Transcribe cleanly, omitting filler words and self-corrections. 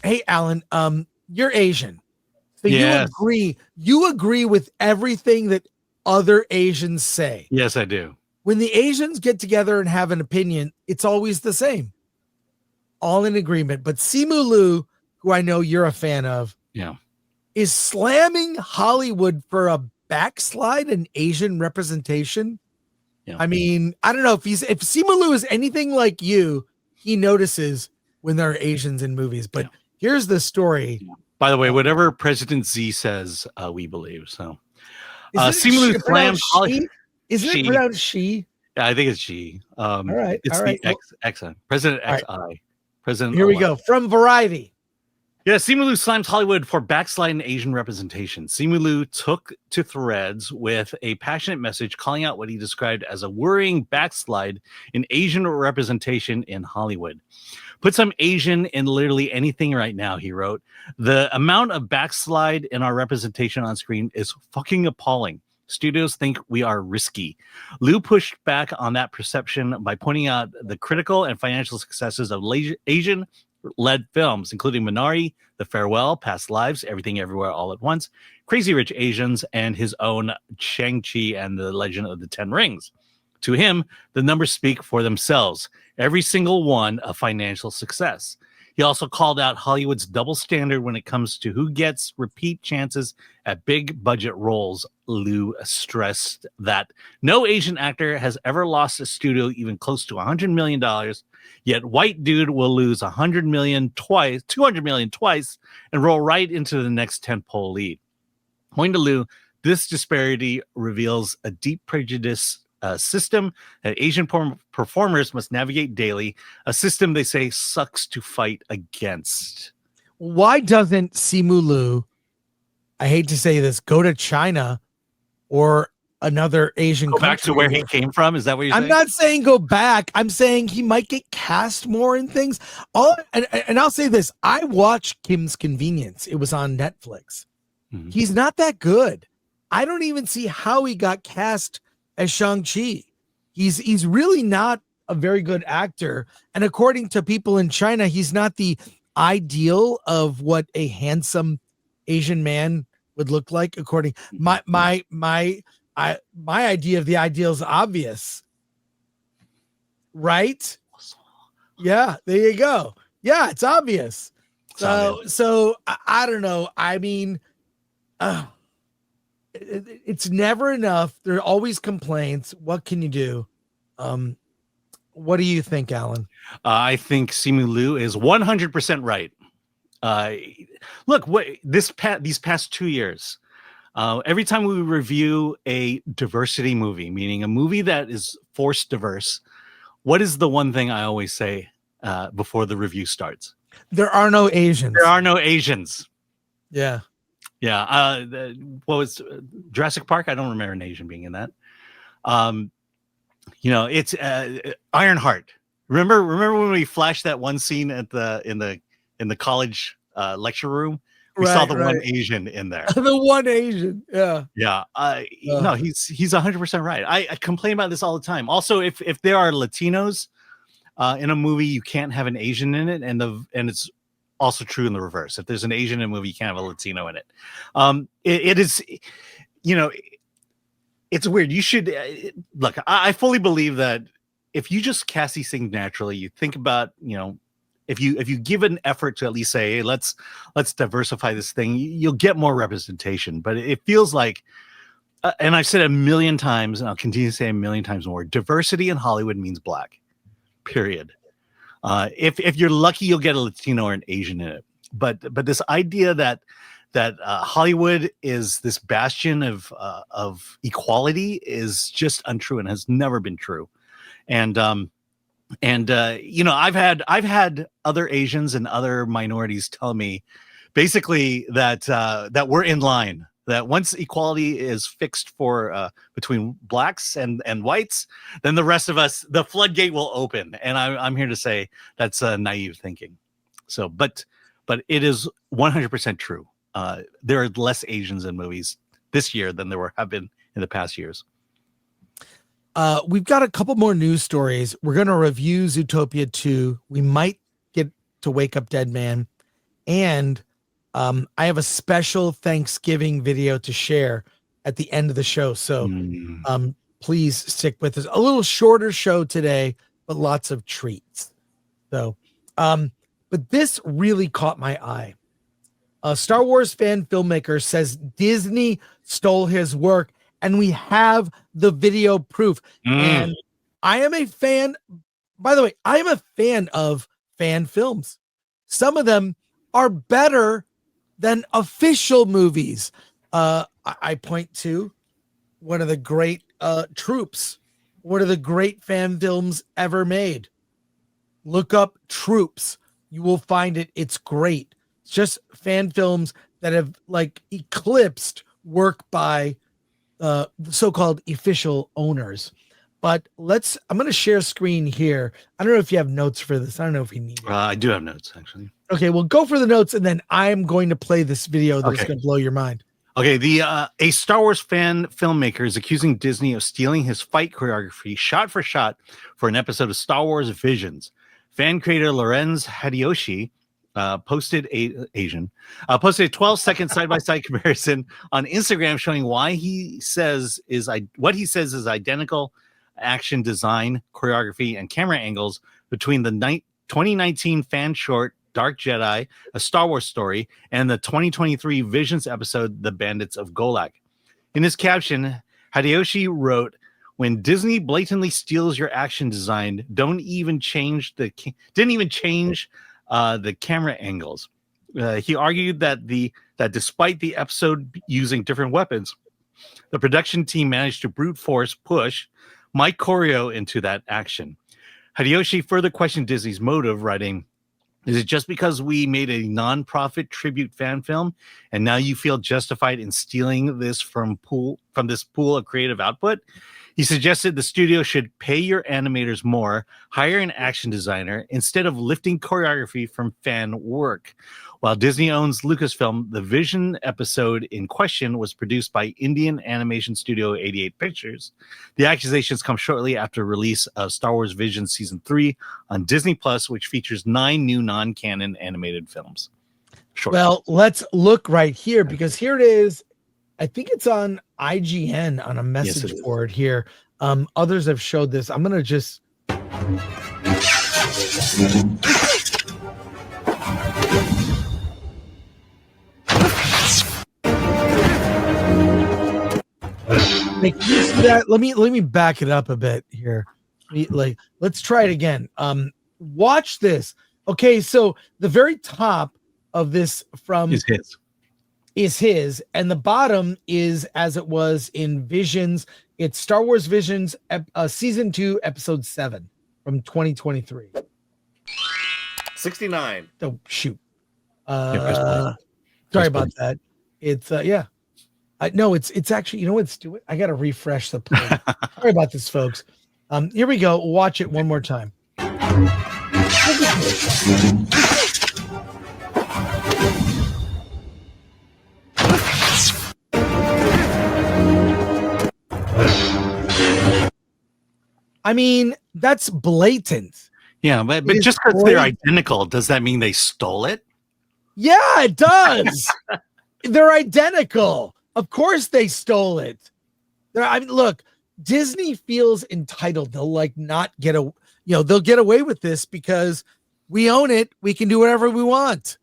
Hey, Alan, you're Asian. So Yes. you agree with everything that other Asians say. Yes, I do. When the Asians get together and have an opinion, it's always the same. All in agreement. But Simu Liu, who I know you're a fan of, Yeah. is slamming Hollywood for a backslide in Asian representation. Yeah. I mean, I don't know if Simu Liu is anything like you, he notices when there are Asians in movies. But here's the story. Yeah. By the way, whatever President Z says, we believe. So, Simu Liu slammed Hollywood. Isn't it pronounced she? Yeah, I think it's she. All right. It's the XI. President XI. Right. President. Here we go. From Variety. Yeah, Simu Liu slams Hollywood for backslide in Asian representation. Simu Liu took to threads with a passionate message calling out what he described as a worrying backslide in Asian representation in Hollywood. Put some Asian in literally anything right now, he wrote. The amount of backslide in our representation on screen is fucking appalling. Studios think we are risky. Liu pushed back on that perception by pointing out the critical and financial successes of Asian-led films, including Minari, The Farewell, Past Lives, Everything Everywhere All at Once, Crazy Rich Asians, and his own Shang-Chi and the Legend of the Ten Rings. To him, the numbers speak for themselves, every single one a financial success. He also called out Hollywood's double standard when it comes to who gets repeat chances at big budget roles. Liu stressed that no Asian actor has ever lost a studio even close to $100 million, yet white dude will lose $200 million twice, and roll right into the next tentpole lead. According to Liu, this disparity reveals a deep prejudice system that Asian performers must navigate daily, a system they say sucks to fight against. Why doesn't Simu Liu, I hate to say this, go to China or another Asian country? Back to where he came from? Is that what you're saying? I'm not saying go back. I'm saying he might get cast more in things. And I'll say this. I watched Kim's Convenience. It was on Netflix. Mm-hmm. He's not that good. I don't even see how he got cast as Shang-Chi. He's really not a very good actor. And according to people in China, he's not the ideal of what a handsome Asian man would look like. According my idea of the ideal is obvious, right? Yeah, there you go. Yeah, it's obvious. So I don't know. I mean, it's never enough. There are always complaints. What can you do? What do you think, Alan? I think Simu Liu is 100% right. Look, these past 2 years, every time we review a diversity movie, meaning a movie that is forced diverse, what is the one thing I always say before the review starts? There are no Asians. There are no Asians. Yeah. Yeah. What was Jurassic Park? I don't remember an Asian being in that. It's Ironheart. Remember when we flashed that one scene in the college lecture room? We saw the one Asian in there. The one Asian. Yeah. Yeah. No, he's 100% right. I complain about this all the time. Also, if there are Latinos in a movie, you can't have an Asian in it, and it's also true in the reverse. If there's an Asian in a movie, you can't have a Latino in it. It is, it's weird. You should look. I fully believe that if you just cast these things naturally, you think about, if you give an effort to at least say, hey, let's diversify this thing, you'll get more representation. But it feels like, and I've said it a million times, and I'll continue to say a million times more, diversity in Hollywood means black, period. If you're lucky, you'll get a Latino or an Asian in it. But this idea that Hollywood is this bastion of equality is just untrue and has never been true. And I've had other Asians and other minorities tell me basically that we're in line, that once equality is fixed for between blacks and whites, then the rest of us, the floodgate will open. And I'm here to say that's naive thinking. So, but it is 100% true. There are less Asians in movies this year than there have been in the past years. We've got a couple more news stories. We're going to review Zootopia 2. We might get to Wake Up Dead Man. And I have a special Thanksgiving video to share at the end of the show. So please stick with us. A little shorter show today, but lots of treats. So, but this really caught my eye. A Star Wars fan filmmaker says Disney stole his work, and we have the video proof. And I am a fan. By the way, I am a fan of fan films. Some of them are better than official movies. I point to one of the great Troops, one of the great fan films ever made. Look up Troops. You will find it. It's great. It's just fan films that have like eclipsed work by the so-called official owners. But I'm going to share screen here. I don't know if you have notes for this. I don't know if you need it. I do have notes, actually. Okay, well, go for the notes, and then I'm going to play this video that's going to blow your mind. Okay, a Star Wars fan filmmaker is accusing Disney of stealing his fight choreography shot for shot for an episode of Star Wars Visions. Fan creator Lorenz Hideyoshi posted a 12-second side-by-side comparison on Instagram showing what he says is identical action design, choreography, and camera angles between the 2019 fan short Dark Jedi, A Star Wars Story, and the 2023 Visions episode The Bandits of Golak. In his caption, Hideyoshi wrote, "When Disney blatantly steals your action design, didn't even change the camera angles." He argued that despite the episode using different weapons, the production team managed to brute force push Mike Choreo into that action. Hideyoshi further questioned Disney's motive, writing, "Is it just because we made a non-profit tribute fan film and now you feel justified in stealing this from this pool of creative output?" He suggested the studio should pay your animators more, hire an action designer, instead of lifting choreography from fan work. While Disney owns Lucasfilm, the Vision episode in question was produced by Indian animation studio 88 Pictures. The accusations come shortly after release of Star Wars Vision Season 3 on Disney+, which features 9 new non-canon animated films. Well, let's look right here, because here it is. I think it's on IGN on a message board here. Others have showed this. I'm going to just... Like, you see that? Let me back it up a bit here. Let's try it again. Watch this. Okay, so the very top of this is his, and the bottom is as it was in Visions. It's Star Wars Visions Season 2, Episode 7 from 2023. 69. Oh, shoot. Sorry about that. It's no, it's actually, you know what's doing? I got to refresh the play. Sorry about this, folks. Here we go. Watch it one more time. I mean, that's blatant. Yeah, but just because they're identical, does that mean they stole it? Yeah, it does. They're identical. Of course they stole it. I mean, look, Disney feels entitled. They'll they'll get away with this because we own it. We can do whatever we want.